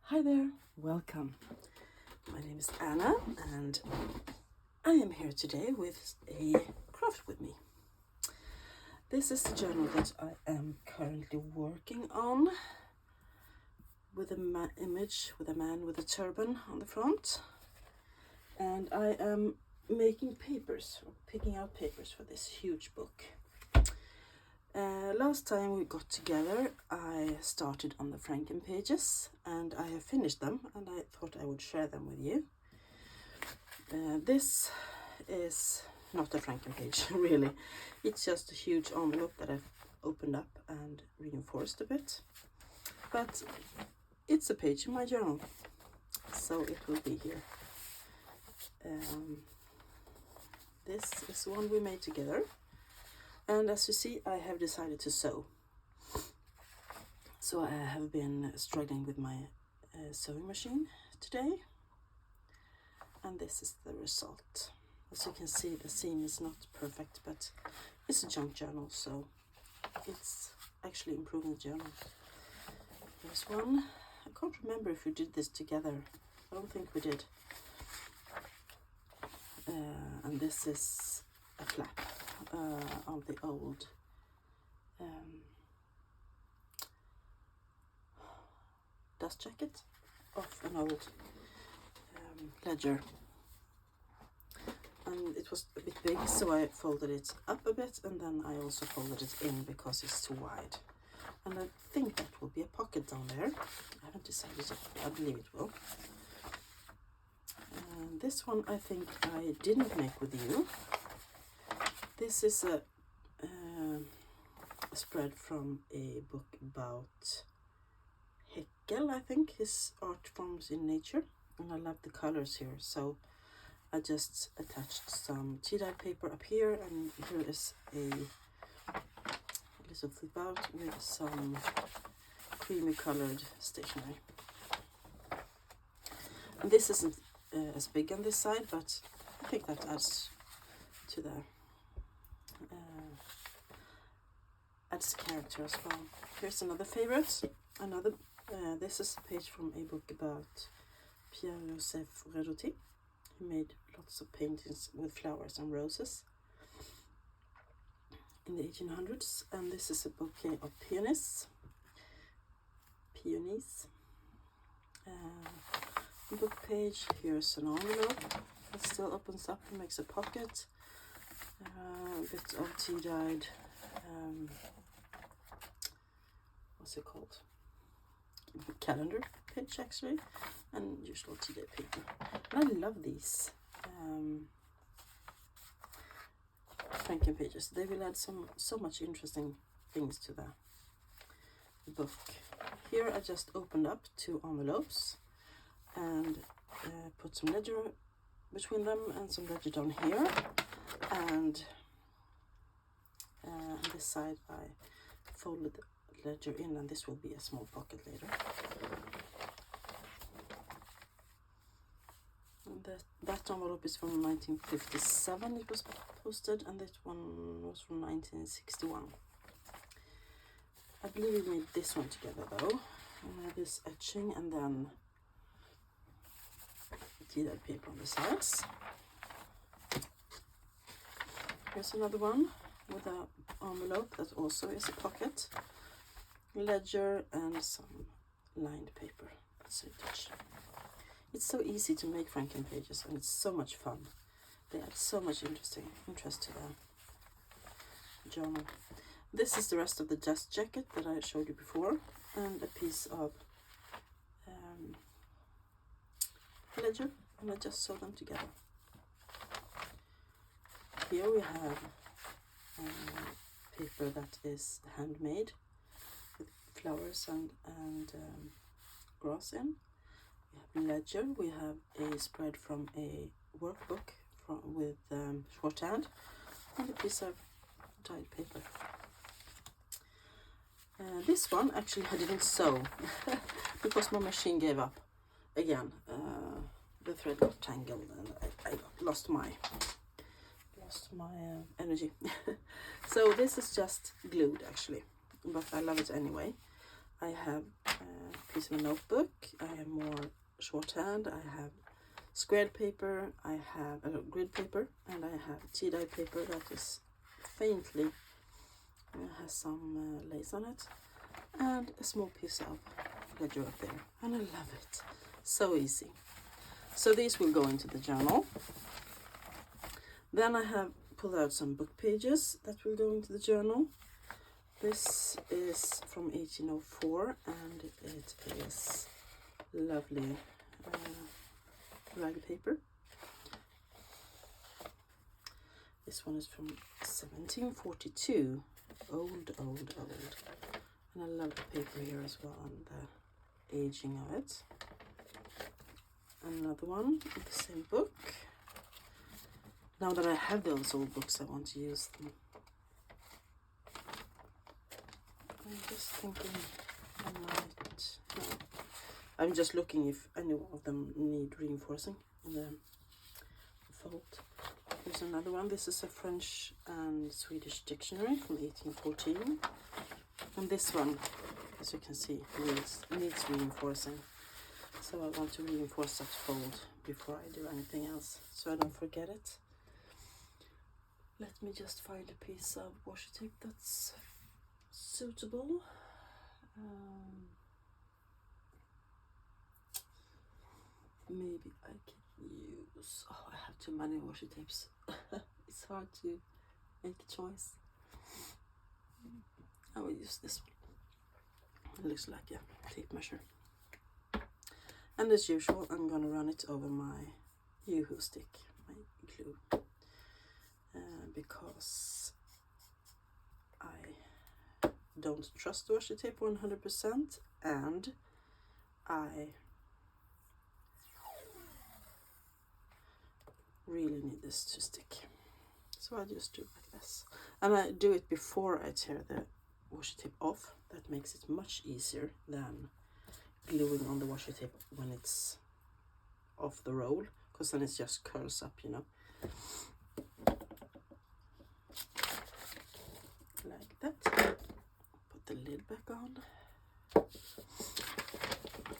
Hi there, welcome. My name is Anna and I am here today with a craft with me. This is the journal that I am currently working on with an image with a man with a turban on the front. And I am making papers, or picking out papers for this huge book. Last time we got together, I started on the frankenpages and I have finished them and I thought I would share them with you. This is not a frankenpage, really. It's just a huge envelope that I've opened up and reinforced a bit. But it's a page in my journal, so it will be here. This is one we made together. And as you see, I have decided to sew. So I have been struggling with my sewing machine today. And this is the result. As you can see, the seam is not perfect, but it's a junk journal, so it's actually improving the journal. There's one. I can't remember if we did this together. I don't think we did. And this is a flap of the old dust jacket of an old ledger, and it was a bit big, so I folded it up a bit and then I also folded it in because it's too wide, and I think that will be a pocket down there. I haven't decided yet, but I believe it will. And this one I think I didn't make with you. This is a spread from a book about Heckel, I think, his art forms in nature, and I love the colors here, so I just attached some tea-dyed paper up here, and here is a little flip out with some creamy colored stationery. And this isn't as big on this side, but I think that adds to the adds character as well. Here's another favorite. This is a page from a book about Pierre-Joseph Redoty. He made lots of paintings with flowers and roses in the 1800s, and this is a bouquet of peonies. Book page. Here's an envelope that still opens up and makes a pocket. A bit of tea-dyed, what's it called? Calendar page, actually, and usual tea-dyed paper. And I love these frankenpages. They will add so much interesting things to the book. Here I just opened up 2 envelopes and put some ledger between them and some ledger down here, and on this side I folded the ledger in, and this will be a small pocket later. And that envelope is from 1957, it was posted, and that one was from 1961. I believe we made this one together though. This etching and then tea-dyed paper on the sides. Here's another one with an envelope that also is a pocket, ledger, and some lined paper. That's a touch. It's so easy to make frankenpages, and it's so much fun. They add so much interest to the journal. This is the rest of the dust jacket that I showed you before, and a piece of ledger, and I just sew them together. Here we have paper that is handmade with flowers and grass in. We have ledger. We have a spread from a workbook with shorthand, and a piece of dyed paper. This one actually I didn't sew because my machine gave up again. The thread got tangled and I lost my energy. So this is just glued actually, but I love it anyway. I have a piece of a notebook, I have more shorthand, I have squared paper, I have a grid paper, and I have tea-dye paper that is faintly has some lace on it, and a small piece of ledger up there, and I love it. So easy. So these will go into the journal. Then I have pulled out some book pages that will go into the journal. This is from 1804, and it is lovely rag paper. This one is from 1742, old. And I love the paper here as well, and the aging of it. Another one of the same book. Now that I have those old books, I want to use them. I'm just thinking I might... No. I'm just looking if any of them need reinforcing in the fold. Here's another one. This is a French and Swedish dictionary from 1814. And this one, as you can see, needs reinforcing. So I want to reinforce that fold before I do anything else, so I don't forget it. Let me just find a piece of washi tape that's suitable. Maybe I can use... Oh, I have too many washi tapes. It's hard to make a choice. I will use this one. It looks like a tape measure. And as usual, I'm going to run it over my Yoo-hoo stick, my glue, because I don't trust washi tape 100%, and I really need this to stick. So I just do it like this. And I do it before I tear the washi tape off. That makes it much easier than gluing on the washi tape when it's off the roll, because then it just curls up, you know, like that. Put the lid back on.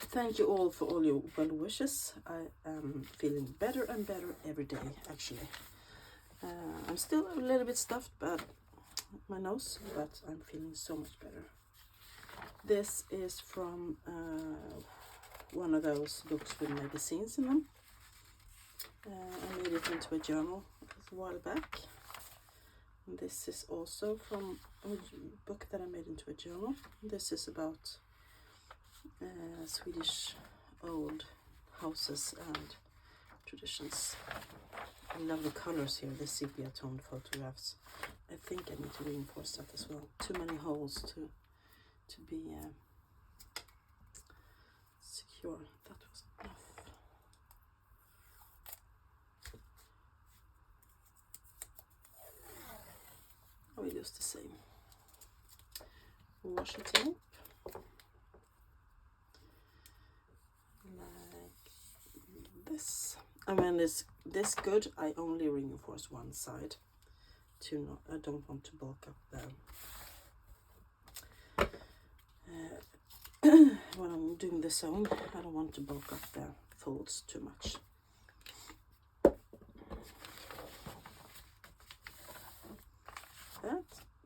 Thank you all for all your well wishes. I am feeling better and better every day, actually. I'm still a little bit stuffed but my nose, but I'm feeling so much better. This is from one of those books with magazines in them. I made it into a journal a while back. And this is also from a book that I made into a journal. This is about Swedish old houses and traditions. I love the colors here, the sepia toned photographs. I think I need to reinforce that as well. Too many holes to be secure. That was enough. I will use the same washi tape, like this. And when it's this good, I only reinforce one side. I don't want to bulk up the when I'm doing the sewn, I don't want to bulk up the folds too much.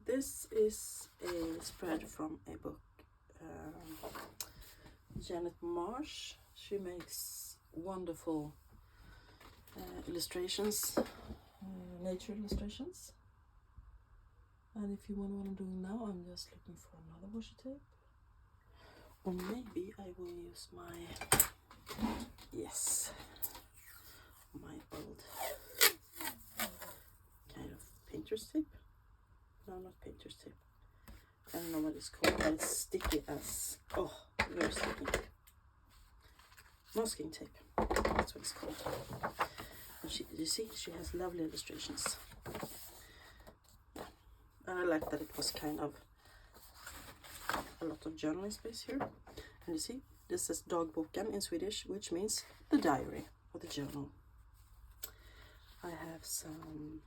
This is a spread from a book, Janet Marsh. She makes wonderful illustrations, nature illustrations. And if you want what I'm doing now, I'm just looking for another washi tape. Or maybe I will use my, yes, my old kind of painter's tape. No, not painter's tape. I don't know what it's called, but it's sticky as, oh, very sticky. Masking tape, that's what it's called. And you see, she has lovely illustrations. Yeah. And I like that it was kind of a lot of journaling space here. And you see, this is dagboken in Swedish, which means the diary or the journal. I have some,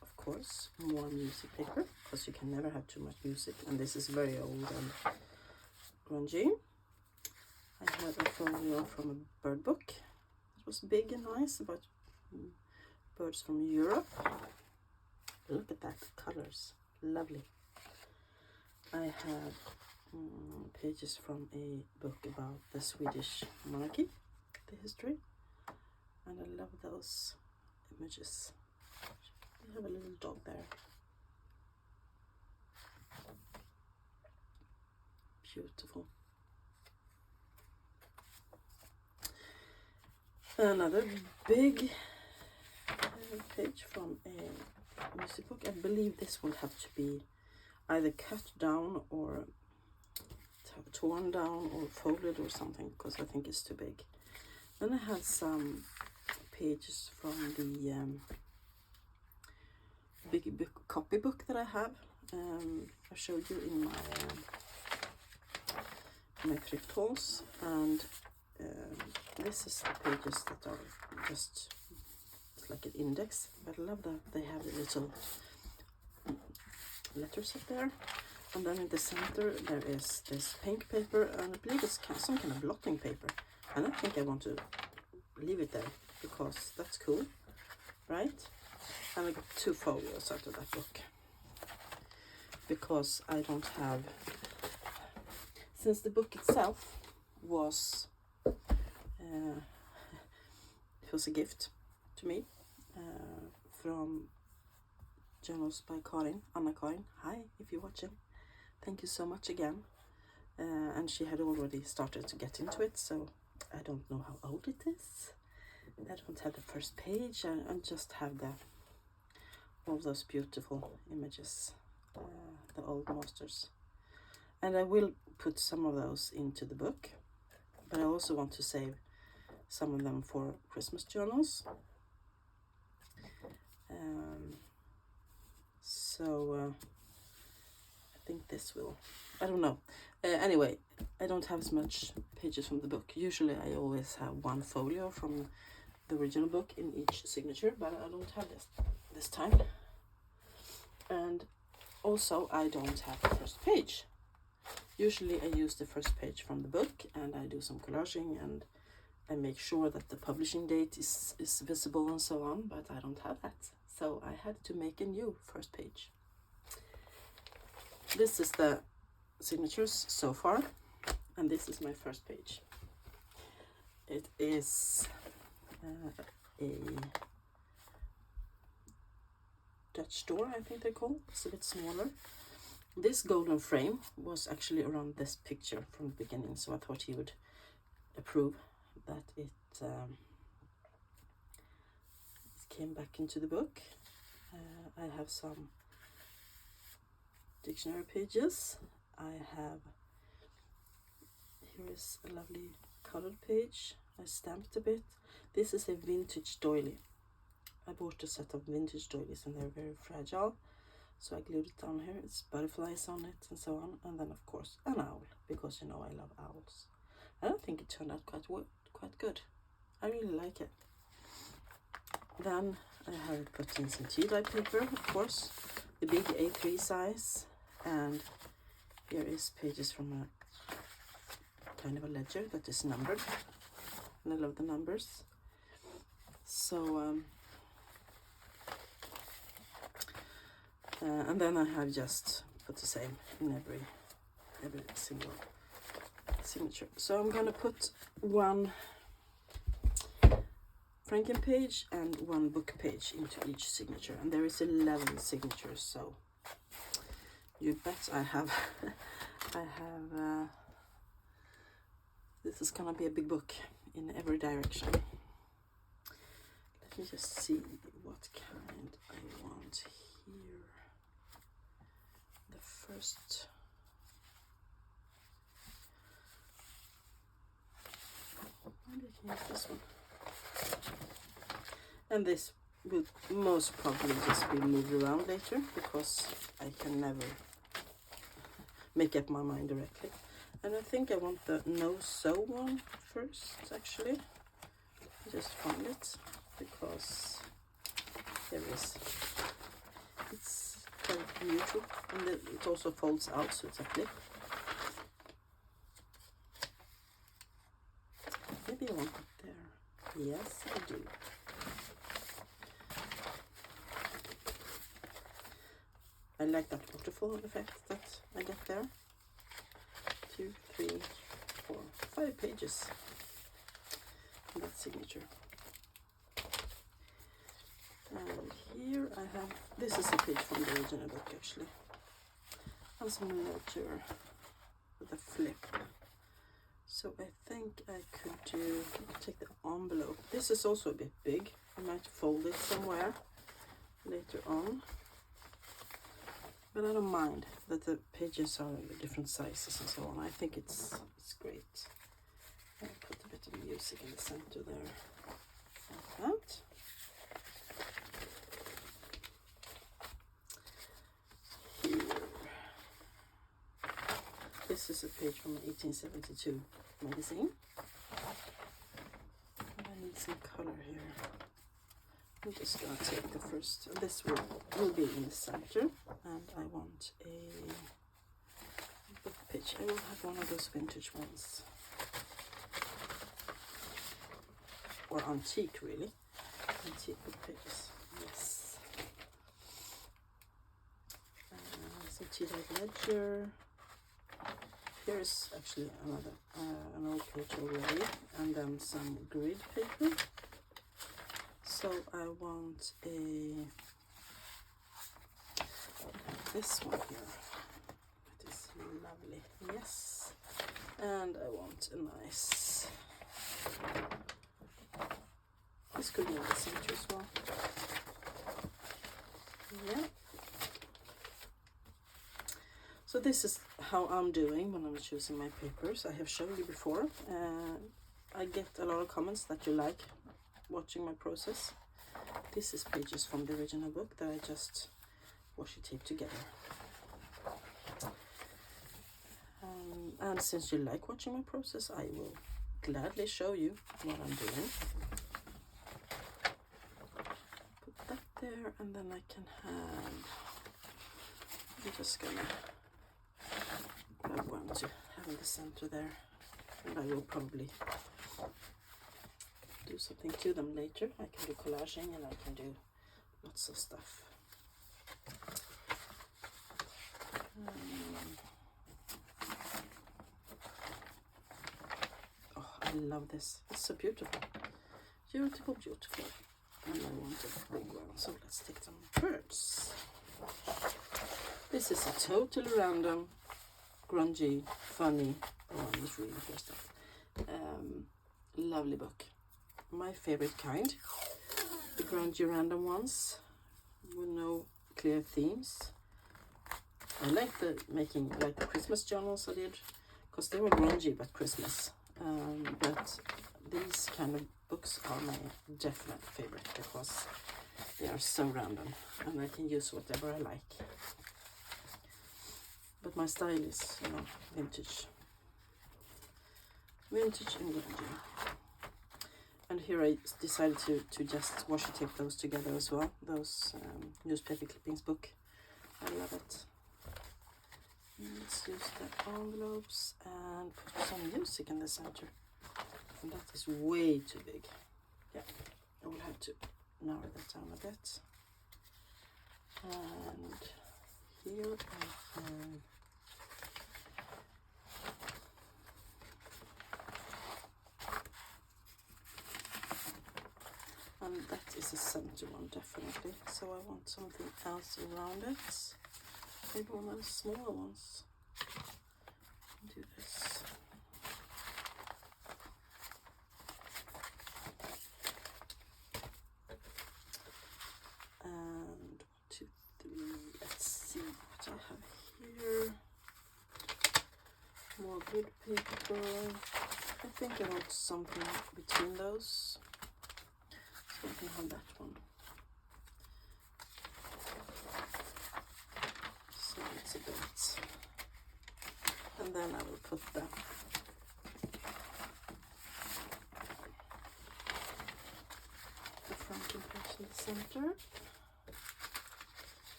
of course, more music paper, because you can never have too much music, and this is very old and grungy. I had a folio from a bird book. It was big and nice about birds from Europe. Look at that, colors, lovely. I had pages from a book about the Swedish monarchy, the history, and I love those images. We have a little dog there. Beautiful. Another big page from a music book. I believe this will have to be either cut down or torn down or folded or something, because I think it's too big. Then I had some pages from the big book, copybook that I have. I showed you in my thrift hauls, and this is the pages that are just, it's like an index, but I love that they have the little letters up there. And then in the center there is this pink paper, and I believe it's some kind of blotting paper, and I think I want to leave it there because that's cool, right? And I got 2 folios out of that book because I don't have, since the book itself was it was a gift to me from journals by Anna-Karin. Hi, if you're watching. Thank you so much again. And she had already started to get into it, so I don't know how old it is. I don't have the first page. I just have all those beautiful images, the old masters. And I will put some of those into the book, but I also want to save some of them for Christmas journals. So I think this will, I don't know. Anyway, I don't have as much pages from the book. Usually I always have 1 folio from the original book in each signature, but I don't have this time. And also I don't have the first page. Usually I use the first page from the book, and I do some collaging, and I make sure that the publishing date is visible and so on, but I don't have that. So I had to make a new first page. This is the signatures so far, and this is my first page. It is a Dutch door, I think they're called. It's a bit smaller. This golden frame was actually around this picture from the beginning, so I thought he would approve that it came back into the book. I have some dictionary pages. I have, here is a lovely colored page. I stamped a bit. This is a vintage doily. I bought a set of vintage doilies and they're very fragile, so I glued it down here. It's butterflies on it and so on, and then of course an owl, because you know I love owls. I don't think it turned out quite good. I really like it. Then I have put in some tea dye paper, of course, the big A3 size, and here is pages from a kind of a ledger that is numbered, and I love the numbers. So and then I have just put the same in every single signature. So I'm gonna put 1 frankenpage and 1 book page into each signature, and there is 11 signatures, so you bet I have this is gonna be a big book in every direction. Let me just see what kind I want here. The first, maybe I can use this one. And this will most probably just be moved around later, because I can never make up my mind directly. And I think I want the no sew one first, actually. I just found it because there is, it's quite neutral, and it also folds out, so it's a flip. Yes, I do. I like that waterfall effect that I get there. 2, 3, 4, 5 pages. And that signature. And here I have, this is a page from the original book actually. And some letter with a flip. So I think I could take the envelope. This is also a bit big. I might fold it somewhere later on. But I don't mind that the pages are different sizes and so on. I think it's great. I'll put a bit of music in the center there. Like that. This is a page from 1872 magazine. And I need some color here. I'm just going to take the first, this will be in the center, and I want a book page. I will have one of those vintage ones. Or antique, really. Antique book pages, yes. Some tea-dyed ledger. Here's actually another, an old page already, and then some grid paper. So I want this one here. It is lovely, yes. And I want a nice, this could be in the center as well. Yeah. So this is how I'm doing when I'm choosing my papers. I have shown you before. I get a lot of comments that you like watching my process. This is pages from the original book that I just washi tape together. And since you like watching my process, I will gladly show you what I'm doing. Put that there, and then I can have, I'm just gonna grab one to have in the center there, and I will probably do something to them later. I can do collaging and I can do lots of stuff. Oh, I love this. It's so beautiful. Beautiful, beautiful. And I want a big one, so let's take some birds. This is a totally random, grungy, funny, oh, I'm just reading first stuff. Lovely book. My favorite kind. The grungy random ones with no clear themes. I like the making like the Christmas journals I did, because they were grungy but Christmas. But these kind of books are my definite favorite because they are so random and I can use whatever I like. But my style is, you know, vintage. Vintage and grungy. And here I decided to just washi tape those together as well. Those newspaper clippings book. I love it. Let's use the envelopes and put some music in the center. And that is way too big. Yeah, I will have to narrow that down a bit. And here I have and that is a center one, definitely. So I want something else around it. Maybe one of the smaller ones. Do this. And 1, 2, 3. Let's see what I have here. More grid paper. I think I want something between those. So I can have that one. So it's a bit. And then I will put the frankenpage in the center.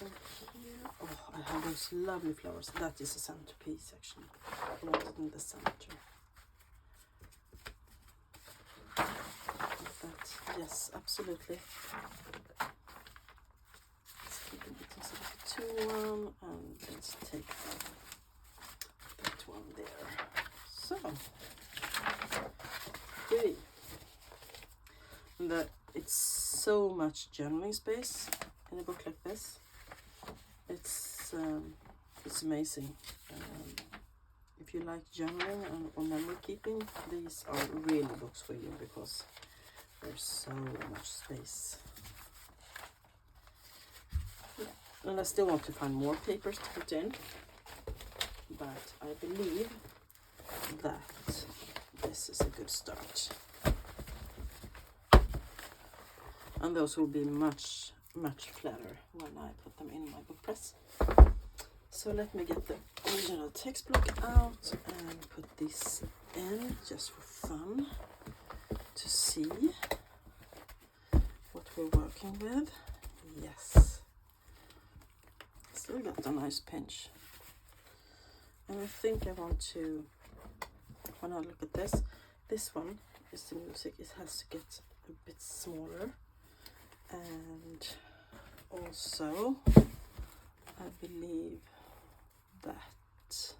And here, oh, I have those lovely flowers. That is a centerpiece actually. I want it in the center. But yes, absolutely. Let's keep it instead of the 2 one, and let's take that one there. So, 3. And that it's so much journaling space in a book like this. It's amazing. If you like journaling or memory keeping, these are really books for you because there's so much space. Yeah. And I still want to find more papers to put in, but I believe that this is a good start. And those will be much flatter when I put them in my book press. So let me get the original textbook out and put this in just for fun to see what we're working with. Yes, still got a nice pinch. And I think I want to, when I look at this one is the music. It has to get a bit smaller. And also, I believe that,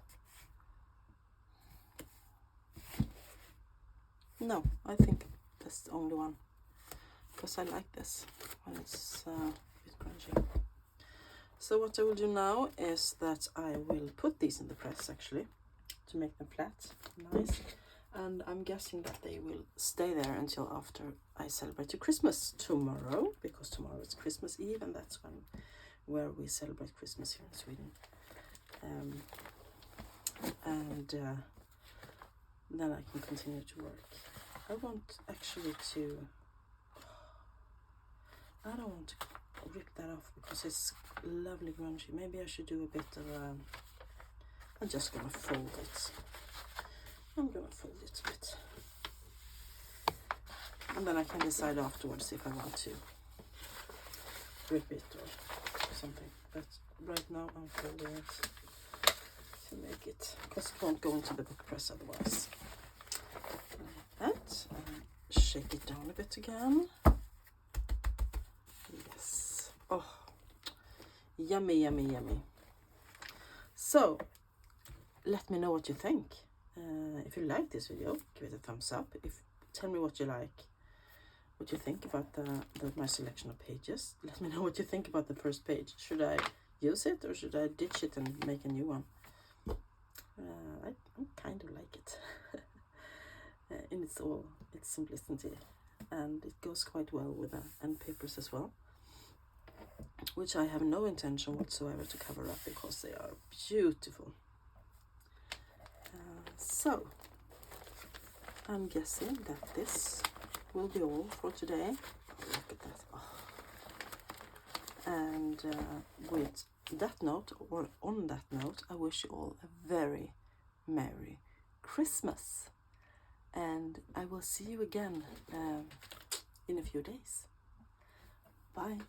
no, I think that's the only one, because I like this when it's a bit grungy. So what I will do now is that I will put these in the press actually, to make them flat, nice. And I'm guessing that they will stay there until after I celebrate Christmas tomorrow, because tomorrow is Christmas Eve, and that's where we celebrate Christmas here in Sweden. Then I can continue to work. I want actually to, I don't want to rip that off because it's lovely grungy. Maybe I should do a bit of, I'm just gonna fold it. I'm gonna fold it a bit. And then I can decide afterwards if I want to rip it or something. But right now I'm folding it to make it, because it won't go into the book press otherwise. Like that. And shake it down a bit again. Yes. Oh, yummy, yummy, yummy. So, let me know what you think. If you like this video, give it a thumbs up. Tell me what you like, what you think about my selection of pages. Let me know what you think about the first page. Should I use it or should I ditch it and make a new one? I kind of like it in its simplicity, and it goes quite well with the end papers as well, which I have no intention whatsoever to cover up because they are beautiful. So I'm guessing that this will be all for today. Look at that. Oh. And with that note, or on that note, I wish you all a very Merry Christmas. And I will see you again in a few days. Bye.